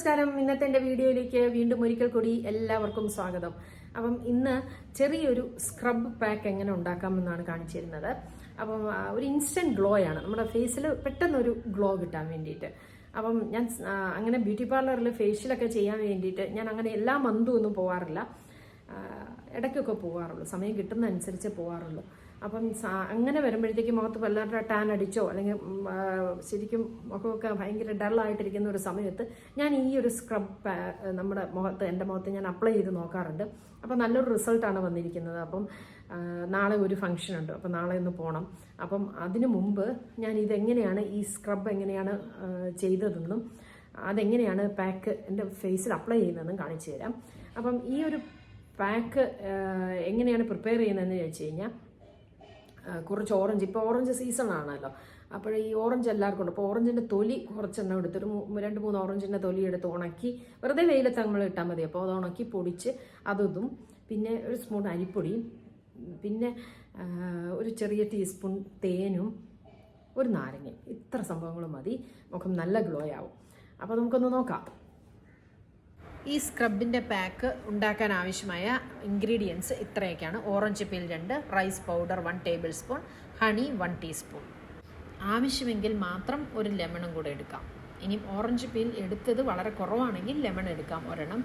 നമസ്കാരം. ഇന്നത്തെ എൻ്റെ വീഡിയോയിലേക്ക് വീണ്ടും ഒരിക്കൽ കൂടി എല്ലാവർക്കും സ്വാഗതം. അപ്പം ഇന്ന് ചെറിയൊരു സ്ക്രബ് പാക്ക് എങ്ങനെ ഉണ്ടാക്കാമെന്നാണ് കാണിച്ചു തരുന്നത്. അപ്പം ഒരു ഇൻസ്റ്റന്റ് ഗ്ലോ ആണ്, നമ്മുടെ ഫേസിൽ പെട്ടെന്നൊരു ഗ്ലോ കിട്ടാൻ വേണ്ടിയിട്ട്. അപ്പം ഞാൻ അങ്ങനെ ബ്യൂട്ടി പാർലറിൽ ഫേഷ്യലൊക്കെ ചെയ്യാൻ വേണ്ടിയിട്ട് ഞാൻ അങ്ങനെ എല്ലാ മന്തും ഒന്നും പോകാറില്ല, ഇടയ്ക്കൊക്കെ പോകാറുള്ളൂ, സമയം കിട്ടുന്നതനുസരിച്ച് പോകാറുള്ളൂ. അപ്പം അങ്ങനെ വരുമ്പോഴത്തേക്ക് മുഖത്ത് വല്ലാതെ ടാൻ അടിച്ചോ അല്ലെങ്കിൽ ശരിക്കും മുഖമൊക്കെ ഭയങ്കര ഡള്ളായിട്ടിരിക്കുന്ന ഒരു സമയത്ത് ഞാൻ ഈ ഒരു സ്ക്രബ് നമ്മുടെ എൻ്റെ മുഖത്ത് ഞാൻ അപ്ലൈ ചെയ്ത് നോക്കാറുണ്ട്. അപ്പം നല്ലൊരു റിസൾട്ടാണ് വന്നിരിക്കുന്നത്. അപ്പം നാളെ ഒരു ഫംഗ്ഷൻ ഉണ്ട്, അപ്പം നാളെ ഒന്ന് പോകണം. അപ്പം അതിനു മുമ്പ് ഞാൻ ഇതെങ്ങനെയാണ് ഈ സ്ക്രബ് എങ്ങനെയാണ് ചെയ്തതെന്നും അതെങ്ങനെയാണ് പാക്ക് എൻ്റെ ഫേസിൽ അപ്ലൈ ചെയ്യുന്നതെന്നും കാണിച്ചു തരാം. അപ്പം ഈ ഒരു പാക്ക് എങ്ങനെയാണ് പ്രിപ്പയർ ചെയ്യുന്നതെന്ന് ചോദിച്ചു കഴിഞ്ഞാൽ, കുറച്ച് ഓറഞ്ച്, ഇപ്പോൾ ഓറഞ്ച് സീസൺ ആണല്ലോ, അപ്പോൾ ഈ ഓറഞ്ച് എല്ലാവർക്കും ഉണ്ട്. അപ്പോൾ ഓറഞ്ചിൻ്റെ തൊലി കുറച്ചെണ്ണം എടുത്തിട്ട് 2-3 ഓറഞ്ചിൻ്റെ തൊലി എടുത്ത് ഉണക്കി വെറുതെ വെയിലത്ത് നമ്മൾ ഇട്ടാൽ മതി. അപ്പോൾ അത് ഉണക്കി പൊടിച്ച് അതും, പിന്നെ ഒരു സ്പൂൺ അരിപ്പൊടിയും, പിന്നെ ഒരു ചെറിയ ടീസ്പൂൺ തേനും, ഒരു നാരങ്ങയും, ഇത്ര സംഭവങ്ങൾ മതി. മുഖം നല്ല ഗ്ലോ ആവും. അപ്പോൾ നമുക്കൊന്ന് നോക്കാം. ഈ സ്ക്രബിൻ്റെ പാക്ക് ഉണ്ടാക്കാൻ ആവശ്യമായ ഇൻഗ്രീഡിയൻസ് ഇത്രയൊക്കെയാണ്. Orange peel 2, rice powder 1 tablespoon, honey 1 teaspoon. ആവശ്യമെങ്കിൽ മാത്രം ഒരു ലെമണും കൂടെ എടുക്കാം. ഇനി ഓറഞ്ച് പീൽ എടുത്തത് വളരെ കുറവാണെങ്കിൽ ലെമൺ എടുക്കാം ഒരെണ്ണം.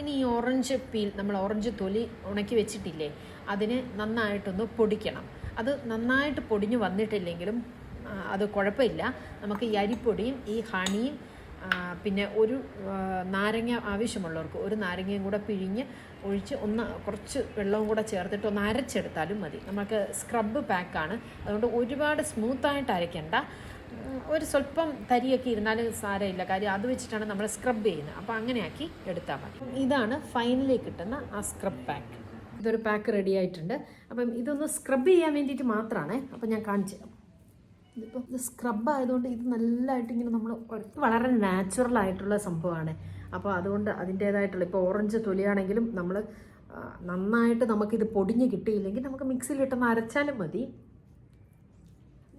ഇനി ഈ ഓറഞ്ച് പീൽ, നമ്മൾ ഓറഞ്ച് തൊലി ഉണക്കി വെച്ചിട്ടില്ലേ, അതിനെ നന്നായിട്ടൊന്ന് പൊടിക്കണം. അത് നന്നായിട്ട് പൊടിഞ്ഞു വന്നിട്ടില്ലെങ്കിലും അത് കുഴപ്പമില്ല. നമുക്ക് ഈ അരിപ്പൊടിയും ഈ ഹണിയും പിന്നെ ഒരു നാരങ്ങ ആവശ്യമുള്ളവർക്ക് ഒരു നാരങ്ങയും കൂടെ പിഴിഞ്ഞ് ഒഴിച്ച് കുറച്ച് വെള്ളവും കൂടെ ചേർത്തിട്ട് ഒന്ന് അരച്ചെടുത്താലും മതി. നമുക്ക് സ്ക്രബ് പാക്കാണ്, അതുകൊണ്ട് ഒരുപാട് സ്മൂത്തായിട്ട് അരയ്ക്കേണ്ട. ഒരു സ്വല്പം തരിയൊക്കെ ഇരുന്നാലും സാരമില്ല, കാര്യം അത് വെച്ചിട്ടാണ് നമ്മൾ സ്ക്രബ് ചെയ്യുന്നത്. അപ്പോൾ അങ്ങനെയാക്കി എടുത്താൽ മതി. ഇതാണ് ഫൈനലി കിട്ടുന്ന ആ സ്ക്രബ് പാക്ക്. ഇതൊരു പാക്ക് റെഡി ആയിട്ടുണ്ട്. അപ്പം ഇതൊന്ന് സ്ക്രബ് ചെയ്യാൻ വേണ്ടിയിട്ട് മാത്രമാണ്. അപ്പം ഞാൻ കാണിച്ചു തരാം. ഇതിപ്പോൾ ഇത് സ്ക്രബ് ആയതുകൊണ്ട് ഇത് നല്ലതായിട്ട് ഇങ്ങനെ നമ്മൾ വളരെ നാച്ചുറൽ ആയിട്ടുള്ള സംഭവമാണ്. അപ്പോൾ അതുകൊണ്ട് അതിൻ്റേതായിട്ടുള്ള, ഇപ്പോൾ ഓറഞ്ച് തൊലിയാണെങ്കിലും നമ്മൾ നന്നായിട്ട് നമുക്കിത് പൊടിഞ്ഞ് കിട്ടിയില്ലെങ്കിൽ നമുക്ക് മിക്സിയിലിട്ടൊന്ന് അരച്ചാലും മതി.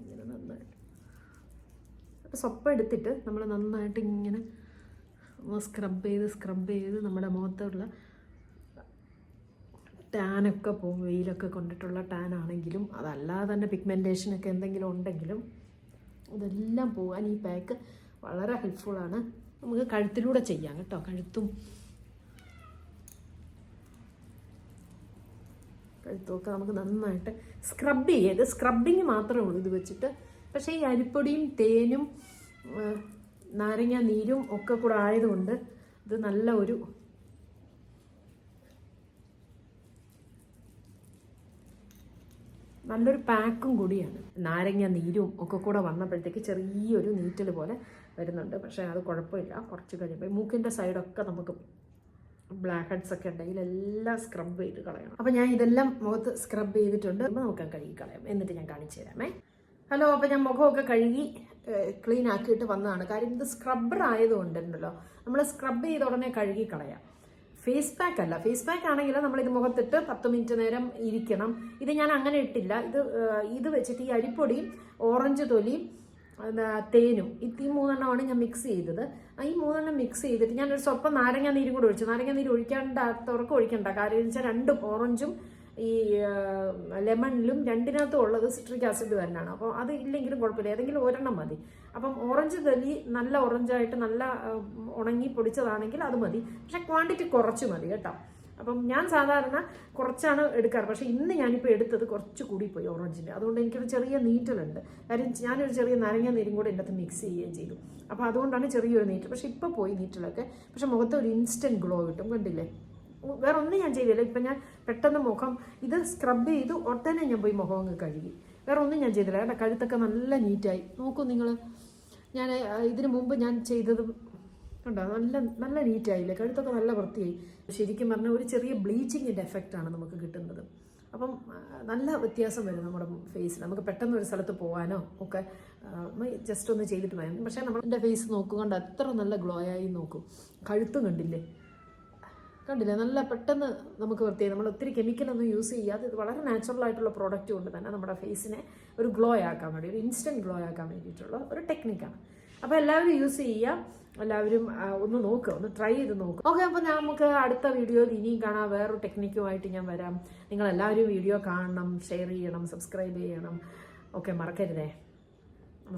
ഇങ്ങനെ നന്നായിട്ട് അപ്പോൾ സൊപ്പ എടുത്തിട്ട് നമ്മൾ നന്നായിട്ട് ഇങ്ങനെ സ്ക്രബ് ചെയ്ത് നമ്മുടെ മുഖത്തുള്ള ടാനൊക്കെ പോകും. വെയിലൊക്കെ കൊണ്ടിട്ടുള്ള ടാൻ ആണെങ്കിലും അതല്ലാതെ തന്നെ പിഗ്മെൻറ്റേഷനൊക്കെ എന്തെങ്കിലും ഉണ്ടെങ്കിലും ഇതെല്ലാം പോകാൻ ഈ പാക്ക് വളരെ ഹെൽപ്ഫുള്ളാണ്. നമുക്ക് കഴുത്തിലൂടെ ചെയ്യാം കേട്ടോ. കഴുത്തുമൊക്കെ നമുക്ക് നന്നായിട്ട് സ്ക്രബ് ചെയ്ത്, സ്ക്രബിങ് മാത്രമേ ഉള്ളൂ ഇത് വെച്ചിട്ട്. പക്ഷേ ഈ അരിപ്പൊടിയും തേനും നാരങ്ങ നീരും ഒക്കെ കൂടെ ആയതുകൊണ്ട് ഇത് നല്ലൊരു പാക്കും കൂടിയാണ്. നാരങ്ങ നീരും ഒക്കെ കൂടെ വന്നപ്പോഴത്തേക്ക് ചെറിയൊരു നീറ്റൽ പോലെ വരുന്നുണ്ട്. പക്ഷേ അത് കുഴപ്പമില്ല. കുറച്ച് കഴിയുമ്പോൾ മൂക്കിൻ്റെ സൈഡൊക്കെ നമുക്ക് ബ്ലാക്ക് ഹെഡ്സ് ഒക്കെ ഉണ്ടെങ്കിൽ എല്ലാം സ്ക്രബ് ചെയ്ത് കളയണം. അപ്പോൾ ഞാൻ ഇതെല്ലാം മുഖത്ത് സ്ക്രബ് ചെയ്തിട്ടുണ്ട്. നമുക്ക് കഴുകി കളയാം, എന്നിട്ട് ഞാൻ കാണിച്ചു തരാമേ. ഹലോ, അപ്പോൾ ഞാൻ മുഖമൊക്കെ കഴുകി ക്ലീൻ ആക്കിയിട്ട് വന്നതാണ്. കാര്യം ഇത് സ്ക്രബ്ബർ ആയതുകൊണ്ടുണ്ടല്ലോ, നമ്മൾ സ്ക്രബ് ചെയ്ത ഉടനെ കഴുകി കളയാം. ഫേസ് പാക്ക് അല്ല. ഫേസ് പാക്ക് ആണെങ്കിൽ നമ്മളിത് മുഖത്തിട്ട് 10 മിനിറ്റ് നേരം ഇരിക്കണം. ഇത് ഞാൻ അങ്ങനെ ഇട്ടില്ല. ഇത് വെച്ചിട്ട് ഈ അരിപ്പൊടിയും ഓറഞ്ച് തൊലിയും തേനും ഈ 3 ഞാൻ മിക്സ് ചെയ്തത്. ഈ 3 മിക്സ് ചെയ്തിട്ട് ഞാനൊരു സ്വല്പം നാരങ്ങ നീരും കൂടെ ഒഴിച്ചു. നാരങ്ങ നീര് ഒഴിക്കാണ്ടവർക്ക് ഒഴിക്കണ്ട. കാര്യം എന്ന് വെച്ചാൽ 2 ഓറഞ്ചും ഈ ലെമണിലും 2-നകത്തും ഉള്ളത് സിട്രിക് ആസിഡ് തന്നെയാണ്. അപ്പോൾ അത് ഇല്ലെങ്കിലും കുഴപ്പമില്ല, ഏതെങ്കിലും ഒരെണ്ണം മതി. അപ്പം ഓറഞ്ച് തൊലി നല്ല ഓറഞ്ചായിട്ട് നല്ല ഉണങ്ങി പൊടിച്ചതാണെങ്കിൽ അത് മതി. പക്ഷെ ക്വാണ്ടിറ്റി കുറച്ച് മതി കേട്ടോ. അപ്പം ഞാൻ സാധാരണ കുറച്ചാണ് എടുക്കാറ്. പക്ഷേ ഇന്ന് ഞാനിപ്പോൾ എടുത്തത് കുറച്ച് കൂടിപ്പോയി ഓറഞ്ചിൻ്റെ. അതുകൊണ്ട് എനിക്കൊരു ചെറിയ നീറ്റലുണ്ട്. കാര്യം ഞാനൊരു ചെറിയ നാരങ്ങ നീരും കൂടെ എൻ്റെ അകത്ത് മിക്സ് ചെയ്യുകയും ചെയ്തു. അപ്പോൾ അതുകൊണ്ടാണ് ചെറിയൊരു നീറ്റൽ. പക്ഷേ ഇപ്പോൾ പോയി നീറ്റലൊക്കെ. പക്ഷെ മുഖത്ത് ഒരു ഇൻസ്റ്റൻറ്റ് ഗ്ലോ കിട്ടും. കണ്ടില്ലേ? വേറെ ഒന്നും ഞാൻ ചെയ്തില്ല. ഇപ്പം ഞാൻ പെട്ടെന്ന് മുഖം ഇത് സ്ക്രബ് ചെയ്തു ഉടനെ ഞാൻ പോയി മുഖം അങ്ങ് കഴുകി. വേറെ ഒന്നും ഞാൻ ചെയ്തില്ല. കേട്ടോ, കഴുത്തൊക്കെ നല്ല നീറ്റായി. നോക്കൂ നിങ്ങൾ, ഞാൻ ഇതിനു മുമ്പ് ഞാൻ ചെയ്തത് കണ്ടോ, നല്ല നീറ്റായില്ലേ? കഴുത്തൊക്കെ നല്ല വൃത്തിയായി. ശരിക്കും പറഞ്ഞാൽ ഒരു ചെറിയ ബ്ലീച്ചിങ്ങിൻ്റെ എഫക്റ്റാണ് നമുക്ക് കിട്ടുന്നത്. അപ്പം നല്ല വ്യത്യാസം വരും നമ്മുടെ ഫേസിൽ. നമുക്ക് പെട്ടെന്ന് ഒരു സ്ഥലത്ത് പോകാനോ ഒക്കെ ജസ്റ്റ് ഒന്ന് ചെയ്തിട്ട് പോയാൽ. പക്ഷേ എൻ്റെ ഫേസ് നോക്കുകൊണ്ട് അത്ര നല്ല ഗ്ലോ ആയി. നോക്കും, കഴുത്തും കണ്ടില്ലേ? നല്ല പെട്ടെന്ന് നമുക്ക് വൃത്തിയായി. നമ്മൾ ഒത്തിരി കെമിക്കലൊന്നും യൂസ് ചെയ്യാതെ ഇത് വളരെ നാച്ചുറൽ ആയിട്ടുള്ള പ്രോഡക്റ്റ് കൊണ്ട് തന്നെ നമ്മുടെ ഫേസിനെ ഒരു ഗ്ലോ ആക്കാൻ വേണ്ടി, ഒരു ഇൻസ്റ്റൻറ്റ് ഗ്ലോ ആക്കാൻ വേണ്ടിയിട്ടുള്ള ഒരു ടെക്നിക്കാണ്. അപ്പോൾ എല്ലാവരും യൂസ് ചെയ്യുക. എല്ലാവരും ഒന്ന് നോക്കുക, ഒന്ന് ട്രൈ ചെയ്ത് നോക്കുക. ഓക്കെ, അപ്പോൾ നമുക്ക് അടുത്ത വീഡിയോയിൽ ഇനിയും കാണാം. വേറൊരു ടെക്നിക്കുമായിട്ട് ഞാൻ വരാം. നിങ്ങളെല്ലാവരും വീഡിയോ കാണണം, ഷെയർ ചെയ്യണം, സബ്സ്ക്രൈബ് ചെയ്യണം. ഓക്കെ, മറക്കരുതേ.